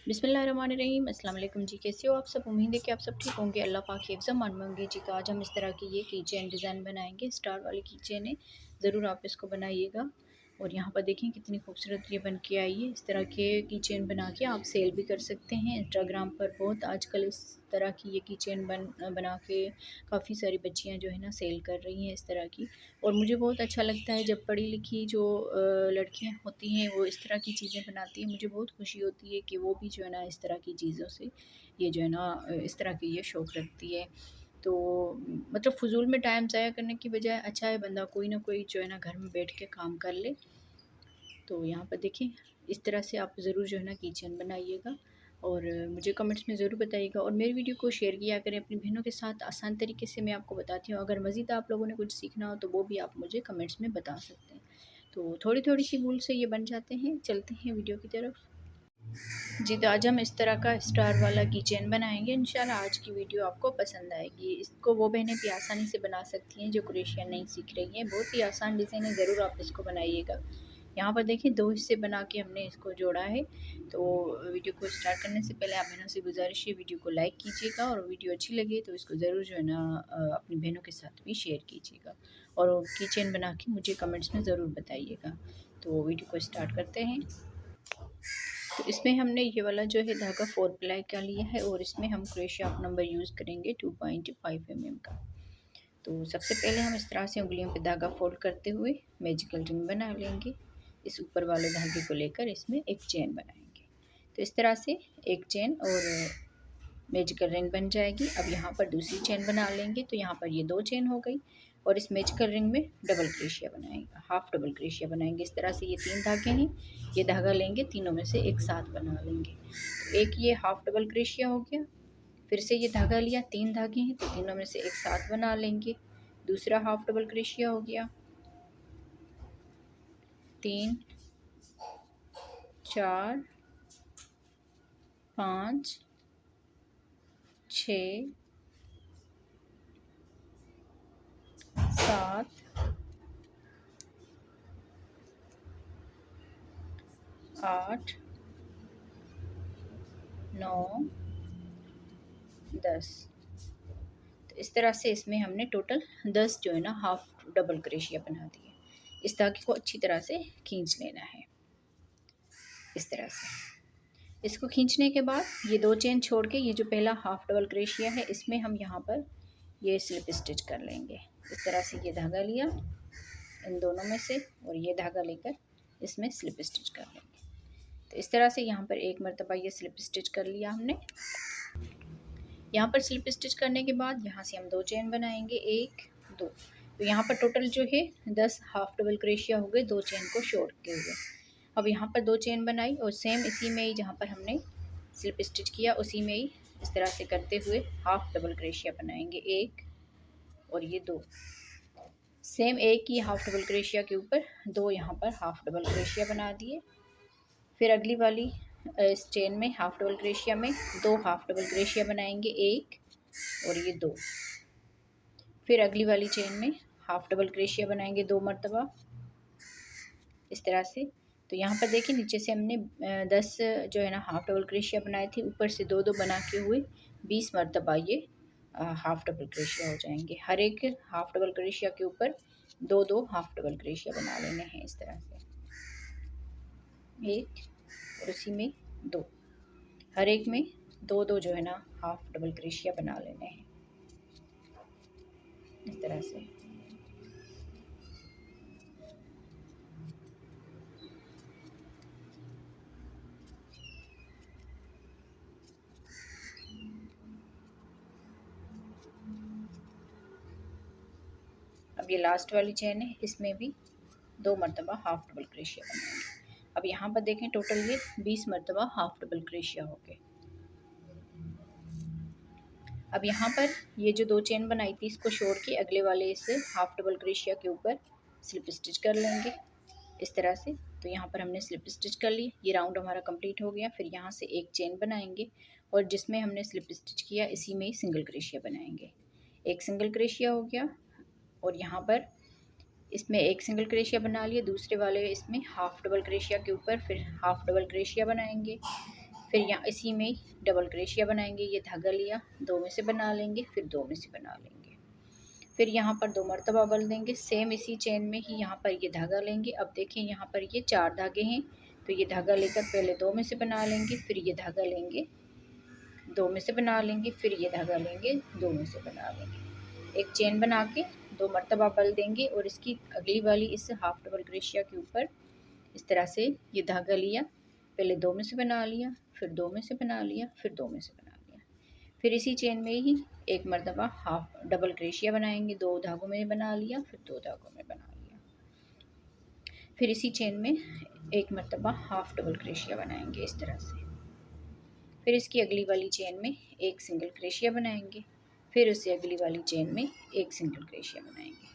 बिस्मिल्लाहिर्रहमानिर्रहीम। अस्सलाम वालेकुम जी, कैसे हो आप सब? उम्मीद है कि आप सब ठीक होंगे। अल्लाह पाक की हिफ्ज़ अमान मांगे जी। तो आज हम इस तरह की ये की चेन डिज़ाइन बनाएंगे। स्टार वाली की चेन है, ज़रूर आप इसको बनाइएगा। और यहाँ पर देखें कितनी खूबसूरत ये बन के आई है। इस तरह के की चेन बना के आप सेल भी कर सकते हैं। इंस्टाग्राम पर बहुत आजकल इस तरह की ये की चेन बना के काफ़ी सारी बच्चियाँ जो है ना सेल कर रही हैं इस तरह की। और मुझे बहुत अच्छा लगता है जब पढ़ी लिखी जो लड़कियां होती हैं वो इस तरह की चीज़ें बनाती हैं। मुझे बहुत खुशी होती है कि वो भी जो है ना इस तरह की चीज़ों से ये जो है ना इस तरह की ये शौक़ रखती है। तो मतलब फ़ुज़ूल में टाइम ज़ाया करने की बजाय अच्छा है बंदा कोई ना कोई जो है ना घर में बैठ के काम कर ले। तो यहाँ पर देखें इस तरह से आप ज़रूर जो है ना किचन बनाइएगा और मुझे कमेंट्स में ज़रूर बताइएगा और मेरी वीडियो को शेयर किया करें अपनी बहनों के साथ। आसान तरीके से मैं आपको बताती हूँ। अगर मज़ीद आप लोगों ने कुछ सीखना हो तो वो भी आप मुझे कमेंट्स में बता सकते हैं। तो थोड़ी थोड़ी सी भूल से ये बन जाते हैं। चलते हैं वीडियो की तरफ। जी, तो आज हम इस तरह का स्टार वाला किचन बनाएंगे। इंशाल्लाह आज की वीडियो आपको पसंद आएगी। इसको वो बहनें भी आसानी से बना सकती हैं जो क्रोशिया नहीं सीख रही हैं। बहुत ही आसान डिज़ाइन है, ज़रूर आप इसको बनाइएगा। यहाँ पर देखिए 2 हिस्से बना के हमने इसको जोड़ा है। तो वीडियो को स्टार्ट करने से पहले आप बहनों से गुजारिश है वीडियो को लाइक कीजिएगा और वीडियो अच्छी लगे तो इसको ज़रूर जो है ना अपनी बहनों के साथ भी शेयर कीजिएगा और किचन बना के मुझे कमेंट्स में ज़रूर बताइएगा। तो वीडियो को स्टार्ट करते हैं। तो इसमें हमने ये वाला जो है धागा 4 प्लाई का लिया है और इसमें हम क्रोशिया नंबर यूज़ करेंगे 2.5 mm का। तो सबसे पहले हम इस तरह से उंगलियों पे धागा फोल्ड करते हुए मैजिकल रिंग बना लेंगे। इस ऊपर वाले धागे को लेकर इसमें एक चेन बनाएंगे। तो इस तरह से एक चेन और मैजिकल रिंग बन जाएगी। अब यहाँ पर दूसरी चेन बना लेंगे। तो यहाँ पर ये 2 चेन हो गई और इस मैजिकल रिंग में डबल क्रोशिया बनाएंगे, हाफ डबल क्रोशिया बनाएंगे। इस तरह से ये 3 धागे हैं, ये धागा लेंगे, तीनों में से एक साथ बना लेंगे। तो एक ये हाफ डबल क्रोशिया हो गया। फिर से ये धागा लिया, 3 धागे हैं तो तीनों में से एक साथ बना लेंगे। दूसरा हाफ डबल क्रोशिया हो गया, 3 4 5 6 7 8 9 10। तो इस तरह से इसमें हमने टोटल 10 जो है ना हाफ डबल क्रोशिया बना दिए। इस धागे को अच्छी तरह से खींच लेना है इस तरह से। इसको खींचने के बाद ये 2 चेन छोड़ के ये जो पहला हाफ डबल क्रोशिया है इसमें हम यहाँ पर ये स्लिप स्टिच कर लेंगे। इस तरह से ये धागा लिया इन दोनों में से और ये धागा लेकर इसमें स्लिप स्टिच कर लेंगे। तो इस तरह से यहाँ पर एक मरतबा ये स्लिप स्टिच कर लिया हमने। यहाँ पर स्लिप स्टिच करने के बाद यहाँ से हम 2 चेन बनाएंगे, 1 2। तो यहाँ पर टोटल जो है 10 हाफ डबल क्रोशिया हो गए 2 चेन को छोड़ के हुए। अब यहाँ पर 2 चेन बनाई और सेम इसी में ही जहाँ पर हमने स्लिप स्टिच किया उसी में ही इस तरह से करते हुए हाफ डबल क्रोशिया बनाएंगे, 1 और ये 2। सेम एक ही हाफ डबल क्रोशिया के ऊपर 2 यहाँ पर हाफ डबल क्रोशिया बना दिए। फिर अगली वाली इस चेन में हाफ डबल क्रोशिया में 2 हाफ डबल क्रोशिया बनाएंगे, 1 और ये 2। फिर अगली वाली चेन में हाफ डबल क्रोशिया बनाएंगे 2 मरतबा इस तरह से। तो यहाँ पर देखिए नीचे से हमने 10 जो है ना हाफ डबल क्रोशिया बनाए थे, ऊपर से 2 2 बना के हुए 20 मरतबा ये हाफ डबल क्रोशिया हो जाएंगे। हर एक हाफ डबल क्रोशिया के ऊपर 2 2 हाफ डबल क्रोशिया बना लेने हैं इस तरह से, 1 और उसी में 2, हर एक में 2 2 जो है ना हाफ डबल क्रोशिया बना लेने हैं इस तरह से। अब ये लास्ट वाली चेन है, इसमें भी 2 मरतबा हाफ डबल क्रोशिया बनाएंगे। अब यहाँ पर देखें टोटल ये 20 मरतबा हाफ डबल क्रोशिया हो गए। अब यहाँ पर ये जो 2 चेन बनाई थी इसको छोड़ के अगले वाले इस हाफ डबल क्रोशिया के ऊपर स्लिप स्टिच कर लेंगे इस तरह से। तो यहाँ पर हमने स्लिप स्टिच कर ली, ये राउंड हमारा कंप्लीट हो गया। फिर यहाँ से एक चेन बनाएंगे और जिसमें हमने स्लिप स्टिच किया इसी में ही सिंगल क्रोशिया बनाएंगे। एक सिंगल क्रोशिया हो गया और यहाँ पर इसमें एक सिंगल क्रोशिया बना लिया। दूसरे वाले इसमें हाफ डबल क्रोशिया के ऊपर फिर हाफ डबल क्रोशिया बनाएंगे। फिर यहाँ इसी में डबल क्रोशिया बनाएंगे, ये धागा लिया, 2 में से बना लेंगे, फिर 2 में से बना लेंगे, फिर यहाँ पर 2 मरतबा बल देंगे। सेम इसी चेन में ही यहाँ पर ये धागा लेंगे। अब देखें यहाँ पर ये 4 धागे हैं, तो ये धागा लेकर पहले 2 में से बना लेंगे, फिर ये धागा लेंगे, 2 में से बना लेंगे, फिर ये धागा लेंगे, 2 में से बना लेंगे। एक चेन बना के 2 मरतबा बल देंगे और इसकी अगली वाली इस हाफ डबल क्रोशिया के ऊपर इस तरह से ये धागा लिया, पहले 2 में से बना लिया, फिर 2 में से बना लिया, फिर 2 में से बना लिया। फिर इसी चेन में ही एक मरतबा हाफ डबल क्रोशिया बनाएंगे, 2 धागों में बना लिया, फिर 2 धागों में बना लिया। फिर इसी चेन में एक मरतबा हाफ डबल क्रोशिया बनाएंगे इस तरह से। फिर इसकी अगली वाली चेन में एक सिंगल क्रोशिया बनाएंगे, फिर उससे अगली वाली चेन में एक सिंगल क्रोशिया बनाएंगे।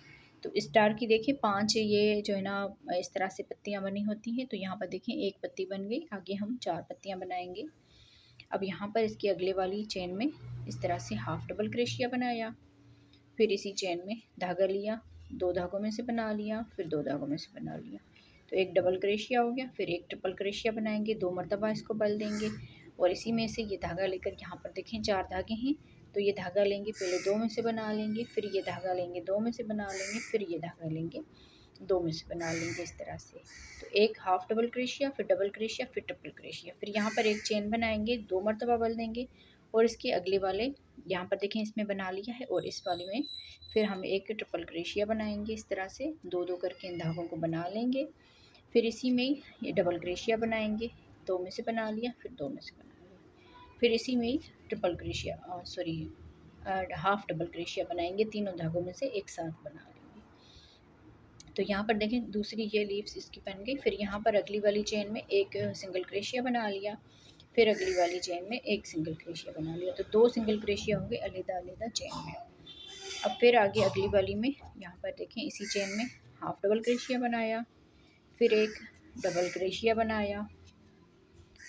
तो स्टार की देखिए 5 ये जो है ना इस तरह से पत्तियां बनी होती हैं। तो यहाँ पर देखें एक पत्ती बन गई, आगे हम 4 पत्तियां बनाएंगे। अब यहाँ पर इसकी अगले वाली चेन में इस तरह से हाफ डबल क्रोशिया बनाया, फिर इसी चेन में धागा लिया, 2 धागों में से बना लिया, फिर 2 धागों में से बना लिया, तो एक डबल क्रोशिया हो गया। फिर एक ट्रिपल क्रोशिया बनाएंगे, 2 मरतबा इसको बल देंगे और इसी में से ये धागा लेकर यहाँ पर देखें 4 धागे हैं, तो ये धागा लेंगे, पहले 2 में से बना लेंगे, फिर ये धागा लेंगे, 2 में से बना लेंगे, फिर ये धागा लेंगे, 2 में से बना लेंगे इस तरह से। तो एक हाफ डबल क्रोशिया, फिर डबल क्रोशिया, फिर ट्रिपल क्रोशिया, फिर यहाँ पर एक चेन बनाएंगे, 2 मरतबा बल देंगे और इसके अगले वाले यहाँ पर देखें इसमें बना लिया है और इस वाले में फिर हम एक ट्रिपल क्रोशिया बनाएंगे इस तरह से, 2-2 करके इन धागों को बना लेंगे। फिर इसी में ये डबल क्रोशिया बनाएंगे, 2 में से बना लिया, फिर 2 में से बना लिया, फिर इसी में triple crochet half double crochet बनाएंगे, तीनों धागों में से एक साथ बना लेंगे। तो यहाँ पर देखें दूसरी ये लीव्स इसकी बन गई। फिर यहाँ पर अगली वाली चेन में एक सिंगल क्रोशिया बना लिया, फिर अगली वाली चेन में एक सिंगल क्रोशिया बना लिया, तो 2 सिंगल क्रोशिया होंगे अलग-अलग चेन में। अब फिर आगे अगली वाली में यहाँ पर देखें इसी चेन में हाफ डबल क्रोशिया बनाया, फिर एक डबल क्रोशिया बनाया,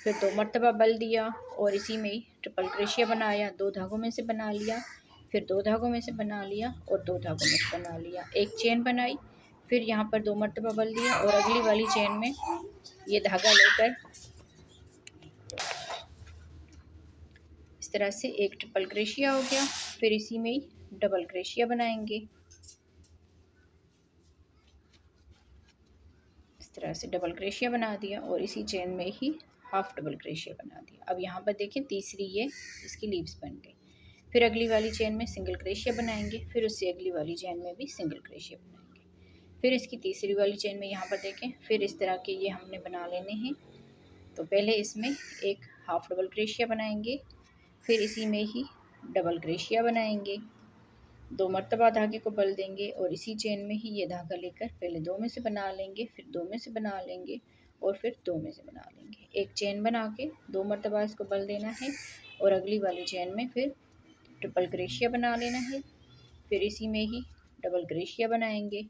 फिर 2 मरतबा बल दिया और इसी में ट्रिपल क्रोशिया बनाया, 2 धागों में से बना लिया, फिर 2 धागों में से बना लिया और 2 धागों में से बना लिया, एक चेन बनाई, फिर यहाँ पर 2 मरतबा बल दिया और अगली वाली चेन में ये धागा लेकर इस तरह से एक ट्रिपल क्रोशिया हो गया। फिर इसी में ही डबल क्रोशिया बनाएंगे, इस तरह से डबल क्रोशिया बना दिया और इसी चेन में ही हाफ डबल क्रोशिया बना दिया। अब यहाँ पर देखें तीसरी ये इसकी लीव्स बन गई। फिर अगली वाली चेन में सिंगल क्रोशिया बनाएंगे, फिर उससे अगली वाली चेन में भी सिंगल क्रोशिया बनाएंगे, फिर इसकी तीसरी वाली चेन में यहाँ पर देखें फिर इस तरह के ये हमने बना लेने हैं। तो पहले इसमें एक हाफ डबल क्रोशिया बनाएंगे, फिर इसी में ही डबल क्रोशिया बनाएंगे, 2 मरतबा धागे को बल देंगे और इसी चेन में ही ये धागा लेकर पहले 2 में से बना लेंगे, फिर 2 में से बना लेंगे और फिर 2 में से बना लेंगे। एक चेन बना के 2 मरतबा इसको बल देना है और अगली वाली चेन में फिर ट्रिपल क्रोशिया बना लेना है, फिर इसी में ही डबल क्रोशिया बनाएंगे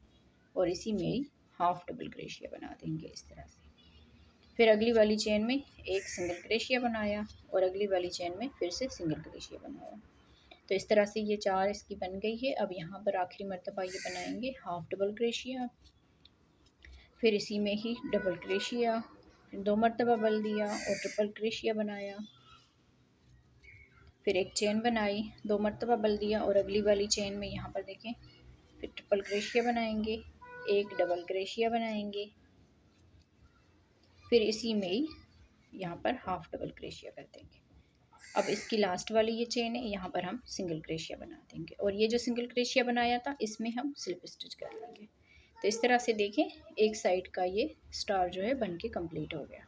और इसी में ही हाफ डबल क्रोशिया बना देंगे इस तरह से। फिर अगली वाली चेन में एक सिंगल क्रोशिया बनाया और अगली वाली चेन में फिर से सिंगल क्रोशिया बनाया। तो इस तरह से ये 4 इसकी बन गई है। अब यहाँ पर आखिरी मरतबा ये बनाएंगे हाफ डबल क्रोशिया, फिर इसी में ही डबल क्रोशिया, फिर 2 मरतबा बल दिया और ट्रिपल क्रोशिया बनाया, फिर एक चेन बनाई, 2 मरतबा बल दिया और अगली वाली चेन में यहाँ पर देखें फिर ट्रिपल क्रोशिया बनाएंगे, एक डबल क्रोशिया बनाएंगे, फिर इसी में ही यहाँ पर हाफ डबल क्रोशिया कर देंगे। अब इसकी लास्ट वाली ये चेन है, यहाँ पर हम सिंगल क्रोशिया बना देंगे और ये जो सिंगल क्रोशिया बनाया था इसमें हम स्लिप स्टिच कर लेंगे। तो इस तरह से देखें एक साइड का ये स्टार जो है बन के कम्प्लीट हो गया।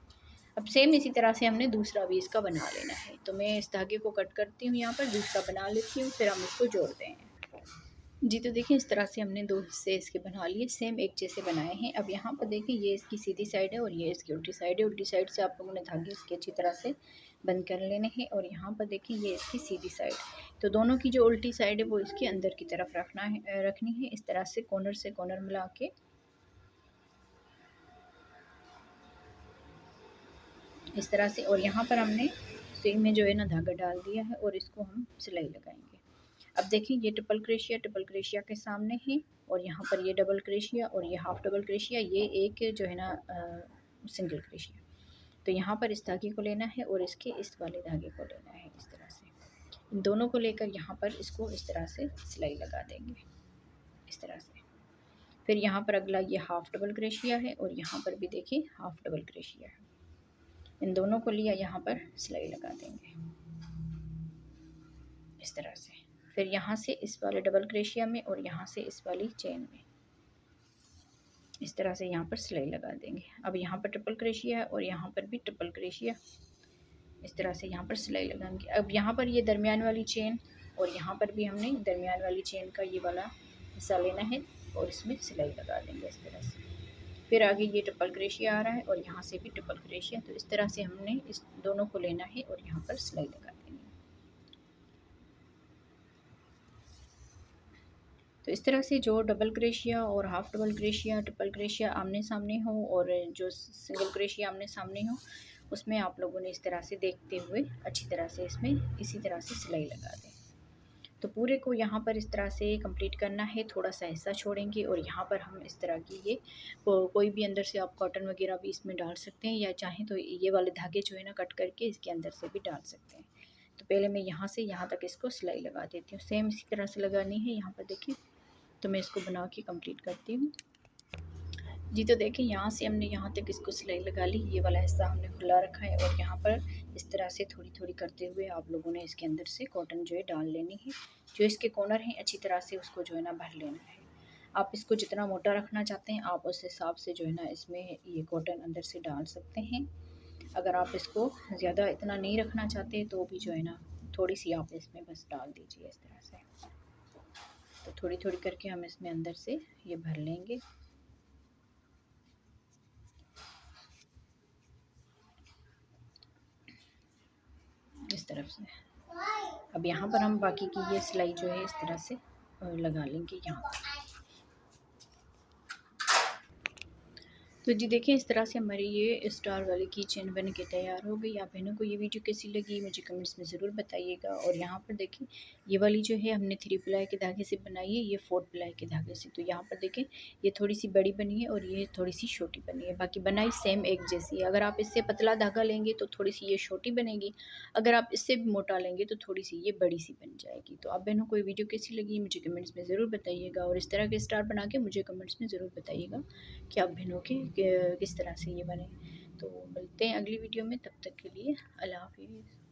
अब सेम इसी तरह से हमने दूसरा भी इसका बना लेना है। तो मैं इस धागे को कट करती हूँ, यहाँ पर दूसरा बना लेती हूँ, फिर हम इसको जोड़ते हैं। जी तो देखिए इस तरह से हमने 2 हिस्से इसके बना लिए, सेम एक जैसे बनाए हैं। अब यहाँ पर देखिए ये इसकी सीधी साइड है और ये इसकी उल्टी साइड है। उल्टी साइड से आप लोगों ने धागे इसके अच्छी तरह से बंद कर लेने हैं और यहाँ पर देखिए ये इसकी सीधी साइड। तो दोनों की जो उल्टी साइड है वो इसके अंदर की तरफ रखनी है इस तरह से कॉर्नर से कॉर्नर मिला के इस तरह से। और यहाँ पर हमने सुई में जो है ना धागा डाल दिया है और इसको हम सिलाई लगाएंगे। अब देखिए ये ट्रिपल क्रोशिया के सामने है और यहाँ पर ये डबल क्रोशिया और ये हाफ डबल क्रोशिया, ये एक जो है ना सिंगल क्रोशिया। तो यहाँ पर इस धागे को लेना है और इसके इस वाले धागे को लेना है। इस तरह से इन दोनों को लेकर यहाँ पर इसको इस तरह से सिलाई लगा देंगे, इस तरह से। फिर यहाँ पर अगला ये हाफ डबल क्रोशिया है और यहाँ पर भी देखिए हाफ डबल क्रोशिया है। इन दोनों को लिया यहाँ पर सिलाई लगा देंगे इस तरह से। फिर यहाँ से इस वाले डबल क्रोशिया में और यहाँ से इस वाली चेन में इस तरह से यहाँ पर सिलाई लगा देंगे। अब यहाँ पर ट्रिपल क्रोशिया है और यहाँ पर भी ट्रिपल क्रोशिया, इस तरह से यहाँ पर सिलाई लगाएंगे। अब यहाँ पर ये दरमियान वाली चेन और यहाँ पर भी हमने दरमियान वाली चेन का ये वाला हिस्सा लेना है और इसमें सिलाई लगा देंगे इस तरह से। फिर आगे ये ट्रिपल क्रोशिया आ रहा है और यहाँ से भी ट्रिपल क्रोशिया, तो इस तरह से हमने इस दोनों को लेना है और यहाँ पर सिलाई लगा देनी है। तो इस तरह से जो डबल क्रोशिया और half double crochet, triple crochet आमने सामने हो और जो सिंगल क्रोशिया आमने सामने हो, उसमें आप लोगों ने इस तरह से देखते हुए अच्छी तरह से इसमें इसी तरह से सिलाई लगा दें। तो पूरे को यहाँ पर इस तरह से कंप्लीट करना है। थोड़ा सा हिस्सा छोड़ेंगे और यहाँ पर हम इस तरह की ये कोई भी अंदर से आप कॉटन वगैरह भी इसमें डाल सकते हैं, या चाहें तो ये वाले धागे जो है ना कट करके इसके अंदर से भी डाल सकते हैं। तो पहले मैं यहाँ से यहाँ तक इसको सिलाई लगा देती हूँ। सेम इसी तरह से लगानी है। यहाँ पर देखिए, तो मैं इसको बना के कंप्लीट करती हूँ जी। तो देखिए यहाँ से हमने यहाँ तक इसको सिलाई लगा ली। ये वाला हिस्सा हमने खुला रखा है और यहाँ पर इस तरह से थोड़ी थोड़ी करते हुए आप लोगों ने इसके अंदर से कॉटन जो है डाल लेनी है। जो इसके कॉर्नर हैं अच्छी तरह से उसको जो है ना भर लेना है। आप इसको जितना मोटा रखना चाहते हैं आप उस हिसाब से जो है ना इसमें ये कॉटन अंदर से डाल सकते हैं। अगर आप इसको ज़्यादा इतना नहीं रखना चाहते तो भी जो है ना थोड़ी सी आप इसमें बस डाल दीजिए इस तरह से। तो थोड़ी थोड़ी करके हम इसमें अंदर से ये भर लेंगे इस तरफ से। अब यहाँ पर हम बाकी की ये सिलाई जो है इस तरह से लगा लेंगे यहाँ पर। तो जी देखिए इस तरह से हमारी ये स्टार वाली की चेन बन के तैयार हो गई। आप बहनों को ये वीडियो कैसी लगी मुझे कमेंट्स में ज़रूर बताइएगा। और यहाँ पर देखिए ये वाली जो है हमने 3 प्लाई के धागे से बनाई है, ये 4 प्लाई के धागे से। तो यहाँ पर देखें ये थोड़ी सी बड़ी बनी है और ये थोड़ी सी छोटी बनी है, बाकी बनाई सेम एक जैसी है। अगर आप इससे पतला धागा लेंगे तो थोड़ी सी ये छोटी बनेगी, अगर आप इससे भी मोटा लेंगे तो थोड़ी सी ये बड़ी सी बन जाएगी। तो आप बहनों को ये वीडियो कैसी लगी मुझे कमेंट्स में ज़रूर बताइएगा और इस तरह के स्टार बना के मुझे कमेंट्स में ज़रूर बताइएगा कि आप बहनों के किस तरह से ये बने। तो मिलते हैं अगली वीडियो में, तब तक के लिए अल्लाह हाफिज़।